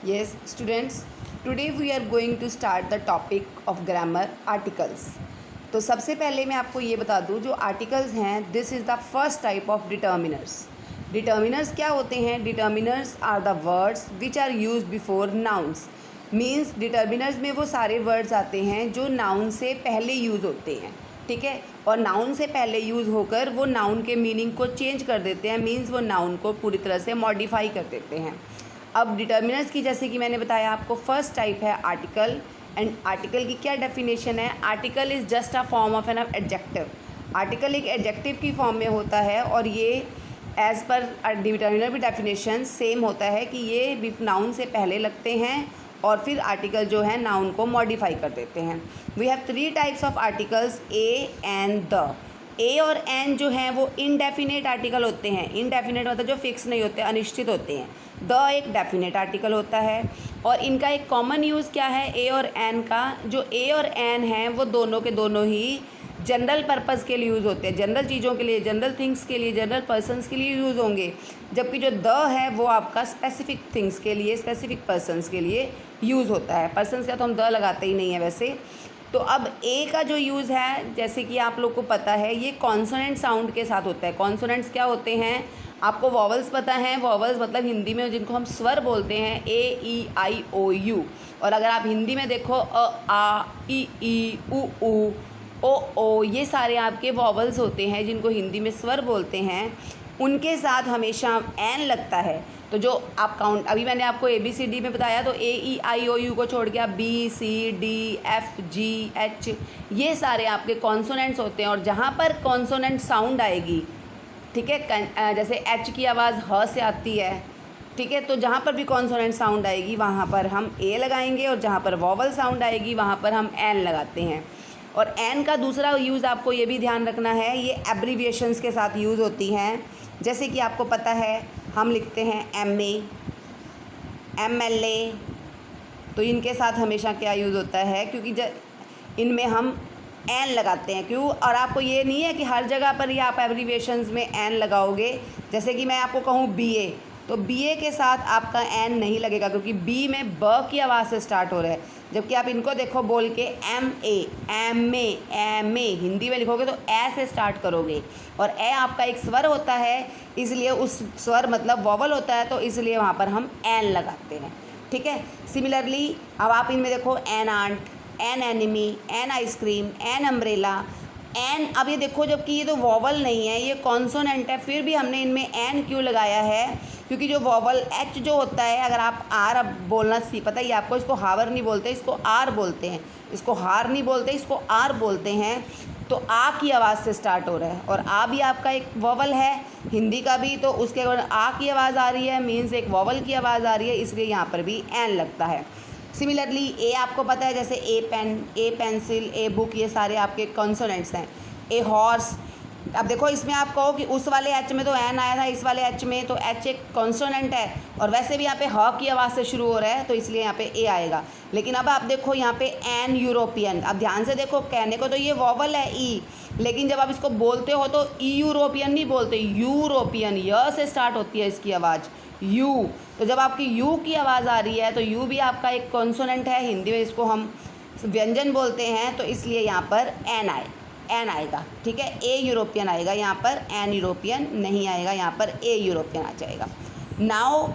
Yes, students, today we are going to start the topic of grammar articles. तो सबसे पहले मैं आपको ये बता दूँ, जो आर्टिकल्स हैं this is the first type of determiners. Determiners क्या होते हैं? Determiners are the words which are use before nouns. Means determiners में वो सारे वर्ड्स आते हैं जो नाउन से पहले यूज़ होते हैं, ठीक है, और नाउन से पहले यूज़ होकर वो नाउन के मीनिंग को चेंज कर देते हैं. मीन्स वो नाउन को पूरी तरह से मॉडिफाई कर देते हैं. अब डिटर्मिनर्स की जैसे कि मैंने बताया आपको, फर्स्ट टाइप है आर्टिकल. एंड आर्टिकल की क्या डेफिनेशन है? Article is just a form of an adjective. Article एक एडजेक्टिव की फॉर्म में होता है और ये एज़ पर डिटर्मिनर भी डेफिनेशन सेम होता है कि ये नाउन से पहले लगते हैं और फिर आर्टिकल जो है नाउन को मॉडिफाई कर देते हैं. We have 3 types of articles, a and the. A और एन जो हैं वो इनडेफिनेट आर्टिकल होते हैं. इनडेफिनेट मतलब जो फिक्स नहीं होते, अनिश्चित होते हैं. द एक डेफिनेट आर्टिकल होता है. और इनका एक कॉमन यूज़ क्या है ए और एन का? जो ए और एन हैं वो दोनों के दोनों ही जनरल पर्पज़ के लिए यूज़ होते हैं. जनरल चीज़ों के लिए, जनरल थिंग्स के लिए, जनरल पर्सन्स के लिए यूज़ होंगे. जबकि जो द है वो आपका स्पेसिफिक थिंग्स के लिए, स्पेसिफिक पर्सन्स के लिए यूज़ होता है. पर्सन्स का तो हम द लगाते ही नहीं है वैसे. तो अब ए का जो यूज़ है, जैसे कि आप लोग को पता है, ये कॉन्सोनेंट साउंड के साथ होता है. कॉन्सोनेंट्स क्या होते हैं? आपको वॉवल्स पता हैं. वॉवल्स मतलब हिंदी में जिनको हम स्वर बोलते हैं, ए ई आई ओ यू. और अगर आप हिंदी में देखो, अ आ ई उ ओ, ये सारे आपके वॉवल्स होते हैं जिनको हिंदी में स्वर बोलते हैं. उनके साथ हमेशा एन लगता है. तो जो आप काउंट, अभी मैंने आपको ABCD में बताया, तो AEIOU को छोड़ के आप BCDFGH, ये सारे आपके कॉन्सोनेंट्स होते हैं. और जहाँ पर कॉन्सोनेंट साउंड आएगी, ठीक है, जैसे H की आवाज़ ह से आती है, ठीक है, तो जहाँ पर भी कॉन्सोनेंट साउंड आएगी वहाँ पर हम ए लगाएंगे और जहाँ पर वॉवल साउंड आएगी वहाँ पर हम एन लगाते हैं. और एन का दूसरा यूज़ आपको ये भी ध्यान रखना है, ये एब्रीविएशंस के साथ यूज़ होती हैं. जैसे कि आपको पता है हम लिखते हैं MA, MLA, तो इनके साथ हमेशा क्या यूज़ होता है? क्योंकि इनमें हम एन लगाते हैं. क्यों? और आपको ये नहीं है कि हर जगह पर ही आप एब्रीविएशंस में एन लगाओगे. जैसे कि मैं आपको कहूँ BA, तो BA के साथ आपका एन नहीं लगेगा क्योंकि बी में ब की आवाज़ से स्टार्ट हो रहा है. जबकि आप इनको देखो बोल के MA हिंदी में लिखोगे तो ए से स्टार्ट करोगे. और ए आपका एक स्वर होता है, इसलिए उस स्वर मतलब वॉवल होता है, तो इसलिए वहाँ पर हम एन लगाते हैं. ठीक है. सिमिलरली अब आप इनमें देखो an ant, an enemy, an ice cream, an umbrella, an. अब ये देखो, जबकि ये तो वॉवल नहीं है, ये कॉन्सोनेंट है, फिर भी हमने इनमें एन क्यों लगाया है? क्योंकि जो वॉवल एच जो होता है, अगर आप आर अब बोलना पता ही आपको, इसको हावर नहीं बोलते, इसको आर बोलते हैं. इसको हार नहीं बोलते, इसको आर बोलते हैं. तो आ की आवाज़ से स्टार्ट हो रहा है और आ भी आपका एक वॉवल है हिंदी का भी, तो उसके बाद आ की आवाज़ आ रही है, मीन्स एक वॉवल की आवाज़ आ रही है, इसलिए यहाँ पर भी एन लगता है. सिमिलरली ए आपको पता है, जैसे a pen, a pencil, a book, ये सारे आपके कॉन्सोनेंट्स हैं. A horse. अब देखो इसमें आप कहो कि उस वाले एच में तो एन आया था, इस वाले एच में तो एच एक कॉन्सोनेंट है और वैसे भी यहाँ पे ह की आवाज़ से शुरू हो रहा है, तो इसलिए यहाँ पे ए आएगा. लेकिन अब आप देखो यहाँ पे एन यूरोपियन. अब ध्यान से देखो, कहने को तो ये वॉवल है ई, लेकिन जब आप इसको बोलते हो तो ई यूरोपियन नहीं बोलते, यूरोपियन. य से स्टार्ट होती है इसकी आवाज़, यू. तो जब आपकी यू की आवाज़ आ रही है तो यू भी आपका एक कॉन्सोनेंट है, हिंदी में इसको हम व्यंजन बोलते हैं, तो इसलिए यहाँ पर एन आएगा. ठीक है. ए यूरोपियन आएगा, यहाँ पर एन यूरोपियन नहीं आएगा, यहाँ पर ए यूरोपियन आ जाएगा. नाउ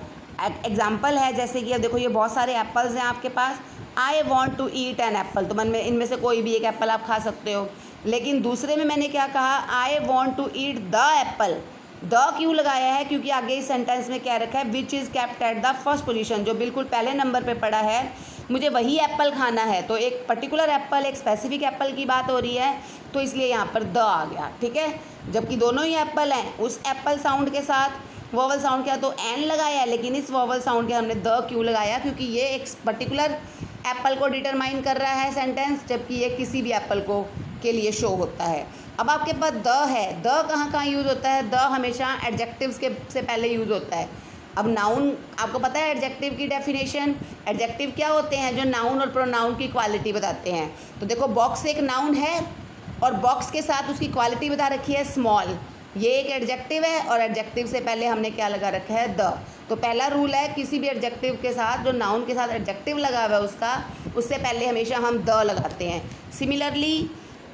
एग्जाम्पल है, जैसे कि अब देखो ये बहुत सारे एप्पल्स हैं आपके पास. I want to eat an apple, तो मन में इनमें से कोई भी एक एप्पल आप खा सकते हो. लेकिन दूसरे में मैंने क्या कहा? I want to eat the apple. The क्यों लगाया है? क्योंकि आगे इस सेंटेंस में क्या रखा है? Which is kept at the first position, जो बिल्कुल पहले नंबर पे पड़ा है, मुझे वही एप्पल खाना है. तो एक पर्टिकुलर एप्पल, एक स्पेसिफिक एप्पल की बात हो रही है, तो इसलिए यहाँ पर द आ गया. ठीक है. जबकि दोनों ही एप्पल हैं, उस एप्पल साउंड के साथ वॉवल साउंड क्या तो एन लगाया है, लेकिन इस वॉवल साउंड के हमने द क्यों लगाया? क्योंकि ये एक पर्टिकुलर एप्पल को डिटरमाइन कर रहा है सेंटेंस, जबकि ये किसी भी एप्पल को के लिए शो होता है. अब आपके पास द है. द कहाँ कहाँ यूज़ होता है? द हमेशा एडजेक्टिव्स के से पहले यूज़ होता है. अब नाउन आपको पता है एडजेक्टिव की डेफिनेशन. एडजेक्टिव क्या होते हैं? जो नाउन और प्रोनाउन की क्वालिटी बताते हैं. तो देखो बॉक्स एक नाउन है और बॉक्स के साथ उसकी क्वालिटी बता रखी है स्मॉल. ये एक एडजेक्टिव है और एडजेक्टिव से पहले हमने क्या लगा रखा है, द। तो पहला रूल है किसी भी एडजेक्टिव के साथ, जो नाउन के साथ एडजेक्टिव लगा हुआ है उसका, उससे पहले हमेशा हम द लगाते हैं। Similarly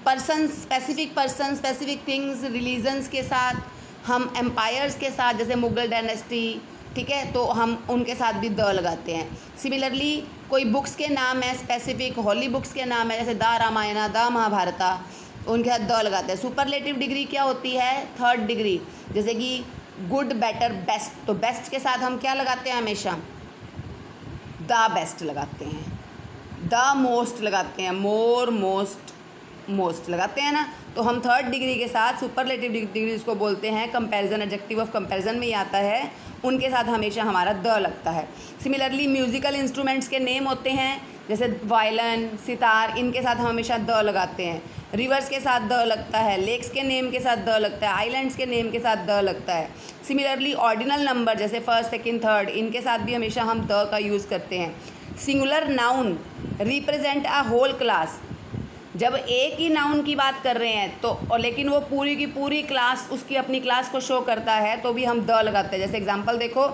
person, specific things, religions के साथ, हम एम्पायर्स के साथ, जैसे मुगल डायनेस्टी, ठीक है, तो हम उनके साथ भी द लगाते हैं। सिमिलरली कोई बुक्स के नाम है स्पेसिफिक, होली बुक्स के नाम है जैसे द रामायणा, द महाभारता, उनके साथ द लगाते हैं। सुपरलेटिव डिग्री क्या होती है, थर्ड डिग्री, जैसे कि गुड, बेटर, बेस्ट, तो बेस्ट के साथ हम क्या लगाते हैं, हमेशा द बेस्ट लगाते हैं, द मोस्ट लगाते हैं, मोर, मोस्ट लगाते हैं ना। तो हम थर्ड डिग्री के साथ, सुपरलेटिव डिग्री जिसको बोलते हैं, कंपैरिजन, एडजेक्टिव ऑफ कंपैरिजन में ही आता है, उनके साथ हमेशा हमारा द लगता है। सिमिलरली म्यूज़िकल इंस्ट्रूमेंट्स के नेम होते हैं जैसे वायलिन, सितार, इनके साथ हम हमेशा द लगाते हैं। रिवर्स के साथ द लगता है, लेक्स के नेम के साथ द लगता है, आइलैंड्स के नेम के साथ द लगता है। सिमिलरली ऑर्डिनल नंबर जैसे फर्स्ट, सेकंड, थर्ड, इनके साथ भी हमेशा हम द का यूज़ करते हैं। Singular noun represent a whole class, जब एक ही नाउन की बात कर रहे हैं तो, और लेकिन वो पूरी की पूरी क्लास उसकी अपनी क्लास को शो करता है, तो भी हम द लगाते हैं। जैसे एग्जांपल देखो,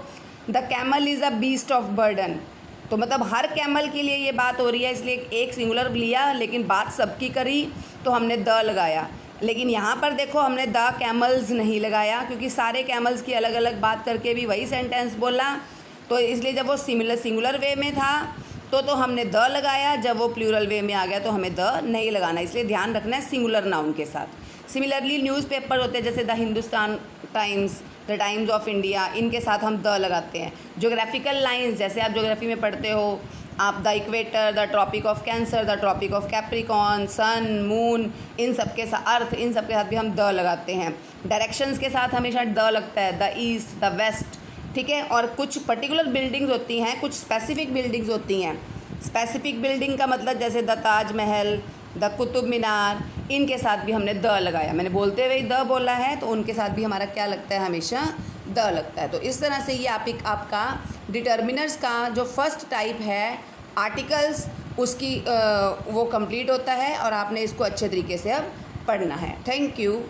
the camel is a beast of burden, तो मतलब हर कैमल के लिए ये बात हो रही है, इसलिए एक सिंगुलर लिया लेकिन बात सबकी करी तो हमने द लगाया। लेकिन यहाँ पर देखो हमने द कैमल्स नहीं लगाया, क्योंकि सारे कैमल्स की अलग अलग बात करके भी वही सेंटेंस बोला, तो इसलिए जब वो सिंगुलर वे में था तो हमने द लगाया, जब वो प्लूरल वे में आ गया तो हमें द नहीं लगाना। इसलिए ध्यान रखना है सिंगुलर नाउन के साथ। सिमिलरली न्यूज़पेपर होते हैं जैसे the Hindustan times, the times of India, इनके साथ हम द लगाते हैं। ज्योग्राफिकल लाइंस, जैसे आप ज्योग्राफी में पढ़ते हो आप, the equator, the Tropic of Cancer, the Tropic of Capricorn, sun, moon, इन सब के साथ, अर्थ, इन सब के साथ भी हम द लगाते हैं। डायरेक्शंस के साथ हमेशा द लगता है, द ईस्ट, द वेस्ट, ठीक है। और कुछ पर्टिकुलर बिल्डिंग्स होती हैं, कुछ स्पेसिफिक बिल्डिंग्स होती हैं। स्पेसिफिक बिल्डिंग का मतलब जैसे द ताजमहल, द कुतुब मीनार, इनके साथ भी हमने द लगाया। मैंने बोलते हुए द बोला है, तो उनके साथ भी हमारा क्या लगता है, हमेशा द लगता है। तो इस तरह से ये आपका डिटर्मिनर्स का जो फर्स्ट टाइप है आर्टिकल्स, उसकी वो कंप्लीट होता है और आपने इसको अच्छे तरीके से अब पढ़ना है। Thank you.